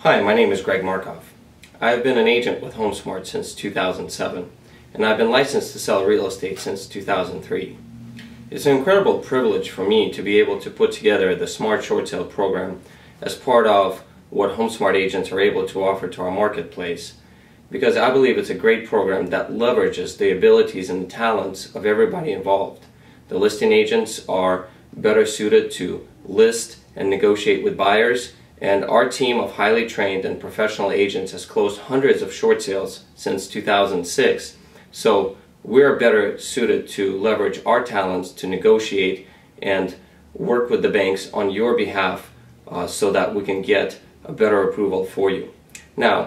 Hi, my name is Greg Markov. I have been an agent with HomeSmart since 2007, and I've been licensed to sell real estate since 2003. It's an incredible privilege for me to be able to put together the Smart Short Sale program as part of what HomeSmart agents are able to offer to our marketplace, because I believe it's a great program that leverages the abilities and the talents of everybody involved. The listing agents are better suited to list and negotiate with buyers, and our team of highly trained and professional agents has closed hundreds of short sales since 2006. So we're better suited to leverage our talents to negotiate and work with the banks on your behalf so that we can get a better approval for you. Now,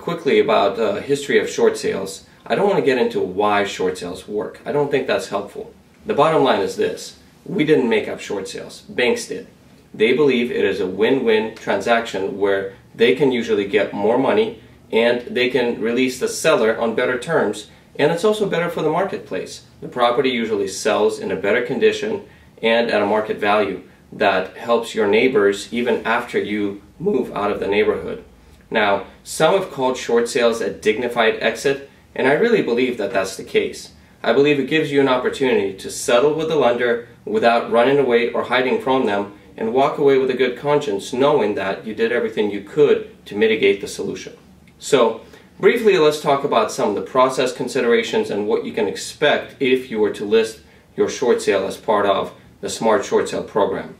quickly about the history of short sales. I don't want to get into why short sales work. I don't think that's helpful. The bottom line is this: we didn't make up short sales. Banks did. They believe it is a win-win transaction where they can usually get more money and they can release the seller on better terms, and it's also better for the marketplace. The property usually sells in a better condition and at a market value that helps your neighbors even after you move out of the neighborhood. Now, some have called short sales a dignified exit, and I really believe that that's the case. I believe it gives you an opportunity to settle with the lender without running away or hiding from them, and walk away with a good conscience knowing that you did everything you could to mitigate the solution. So, briefly, let's talk about some of the process considerations and what you can expect if you were to list your short sale as part of the Smart Short Sale program.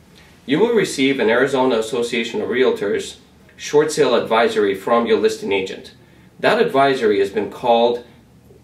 You will receive an Arizona Association of Realtors short sale advisory from your listing agent. That advisory has been called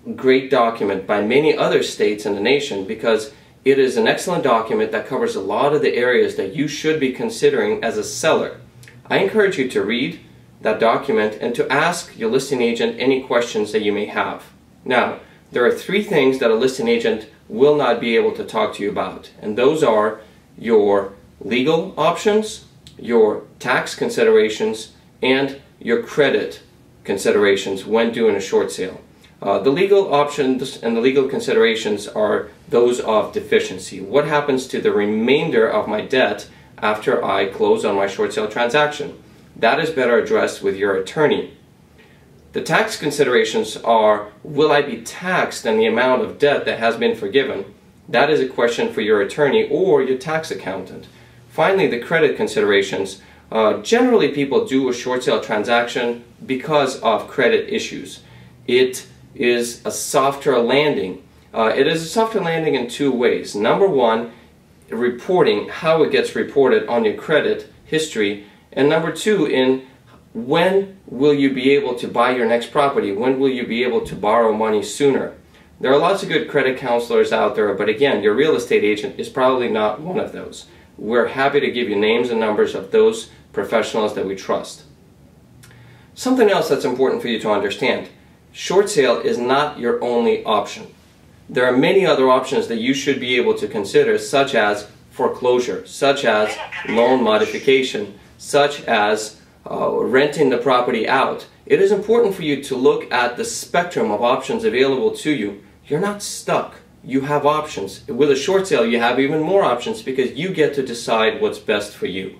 a great document by many other states in the nation because it is an excellent document that covers a lot of the areas that you should be considering as a seller. I encourage you to read that document and to ask your listing agent any questions that you may have. Now, there are three things that a listing agent will not be able to talk to you about, and those are your legal options, your tax considerations, and your credit considerations when doing a short sale. The legal options and the legal considerations are those of deficiency. What happens to the remainder of my debt after I close on my short sale transaction? That is better addressed with your attorney. The tax considerations are, will I be taxed on the amount of debt that has been forgiven? That is a question for your attorney or your tax accountant. Finally, the credit considerations. Generally, people do a short sale transaction because of credit issues. It is a softer landing. It is a softer landing in two ways. Number one, reporting, how it gets reported on your credit history, and number two, in when will you be able to buy your next property? When will you be able to borrow money sooner? There are lots of good credit counselors out there, but again, your real estate agent is probably not one of those. We're happy to give you names and numbers of those professionals that we trust. Something else that's important for you to understand: short sale is not your only option. There are many other options that you should be able to consider, such as foreclosure, such as loan modification, such as renting the property out. It is important for you to look at the spectrum of options available to you. You're not stuck. You have options. With a short sale, you have even more options because you get to decide what's best for you.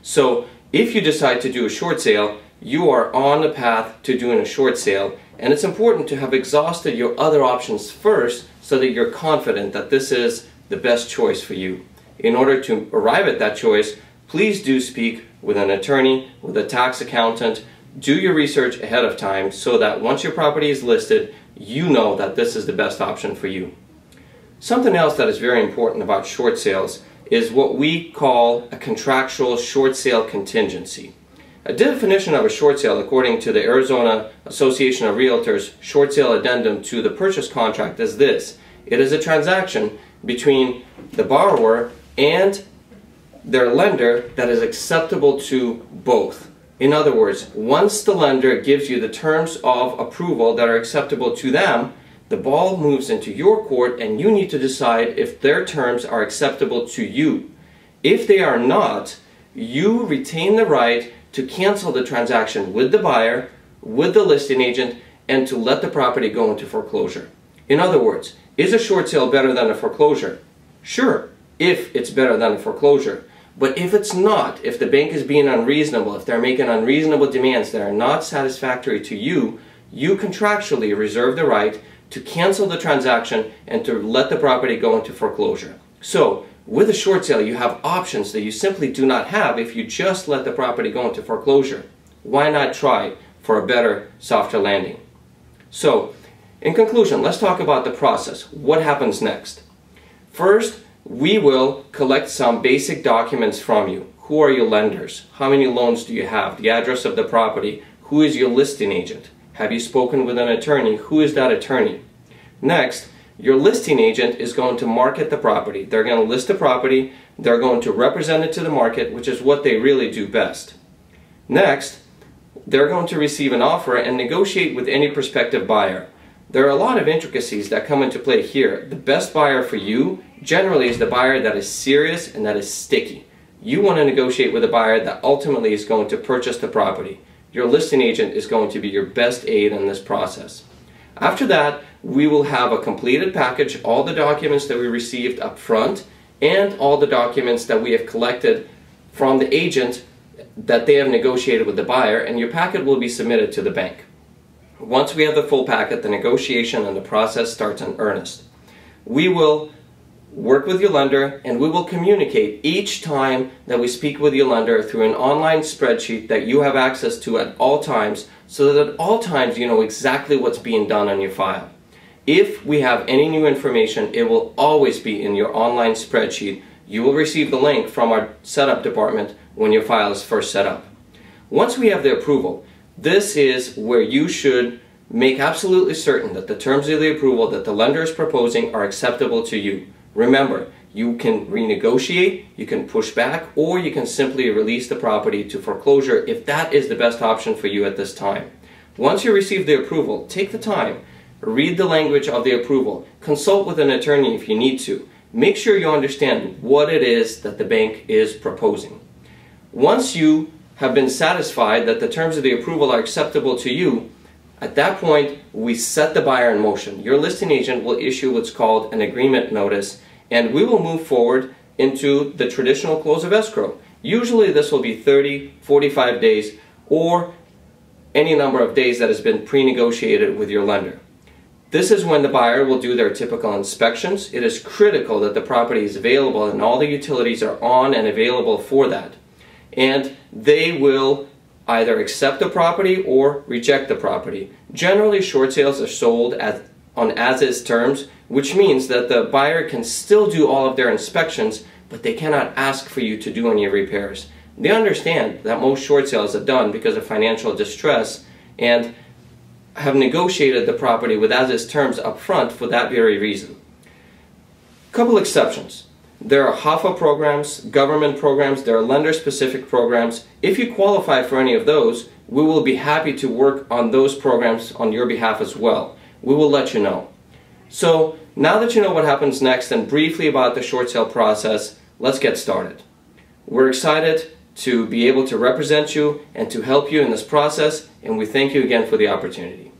So if you decide to do a short sale, you are on the path to doing a short sale, and it's important to have exhausted your other options first so that you're confident that this is the best choice for you. In order to arrive at that choice, please do speak with an attorney, with a tax accountant. Do your research ahead of time so that once your property is listed, you know that this is the best option for you. Something else that is very important about short sales is what we call a contractual short sale contingency. A definition of a short sale, according to the Arizona Association of Realtors short sale addendum to the purchase contract, is this: it is a transaction between the borrower and their lender that is acceptable to both. In other words, once the lender gives you the terms of approval that are acceptable to them, the ball moves into your court and you need to decide if their terms are acceptable to you. If they are not, you retain the right to cancel the transaction with the buyer, with the listing agent, and to let the property go into foreclosure. In other words, is a short sale better than a foreclosure? Sure, if it's better than a foreclosure. But if it's not, if the bank is being unreasonable, if they're making unreasonable demands that are not satisfactory to you, you contractually reserve the right to cancel the transaction and to let the property go into foreclosure. So, with a short sale, you have options that you simply do not have if you just let the property go into foreclosure. Why not try for a better, softer landing? So, in conclusion, let's talk about the process. What happens next? First, we will collect some basic documents from you. Who are your lenders? How many loans do you have? The address of the property. Who is your listing agent? Have you spoken with an attorney? Who is that attorney? Next, your listing agent is going to market the property. They're going to list the property. They're going to represent it to the market, which is what they really do best. Next, they're going to receive an offer and negotiate with any prospective buyer. There are a lot of intricacies that come into play here. The best buyer for you generally is the buyer that is serious and that is sticky. You want to negotiate with a buyer that ultimately is going to purchase the property. Your listing agent is going to be your best aid in this process. After that, we will have a completed package, all the documents that we received up front and all the documents that we have collected from the agent that they have negotiated with the buyer, and your packet will be submitted to the bank. Once we have the full packet, the negotiation and the process starts in earnest. We will work with your lender and we will communicate each time that we speak with your lender through an online spreadsheet that you have access to at all times, so that at all times you know exactly what's being done on your file. If we have any new information, it will always be in your online spreadsheet. You will receive the link from our setup department when your file is first set up. Once we have the approval, this is where you should make absolutely certain that the terms of the approval that the lender is proposing are acceptable to you. Remember, you can renegotiate, you can push back, or you can simply release the property to foreclosure if that is the best option for you at this time. Once you receive the approval, take the time, read the language of the approval, consult with an attorney if you need to. Make sure you understand what it is that the bank is proposing. Once you have been satisfied that the terms of the approval are acceptable to you, at that point, we set the buyer in motion. Your listing agent will issue what's called an agreement notice, and we will move forward into the traditional close of escrow. Usually this will be 30, 45 days, or any number of days that has been pre-negotiated with your lender. This is when the buyer will do their typical inspections. It is critical that the property is available and all the utilities are on and available for that. And they will either accept the property or reject the property. Generally, short sales are sold on as-is terms, which means that the buyer can still do all of their inspections, but they cannot ask for you to do any repairs. They understand that most short sales are done because of financial distress and have negotiated the property with as-is terms up front for that very reason. Couple exceptions. There are HAFA programs, government programs, there are lender-specific programs. If you qualify for any of those, we will be happy to work on those programs on your behalf as well. We will let you know. So, now that you know what happens next and briefly about the short sale process, let's get started. We're excited to be able to represent you and to help you in this process, and we thank you again for the opportunity.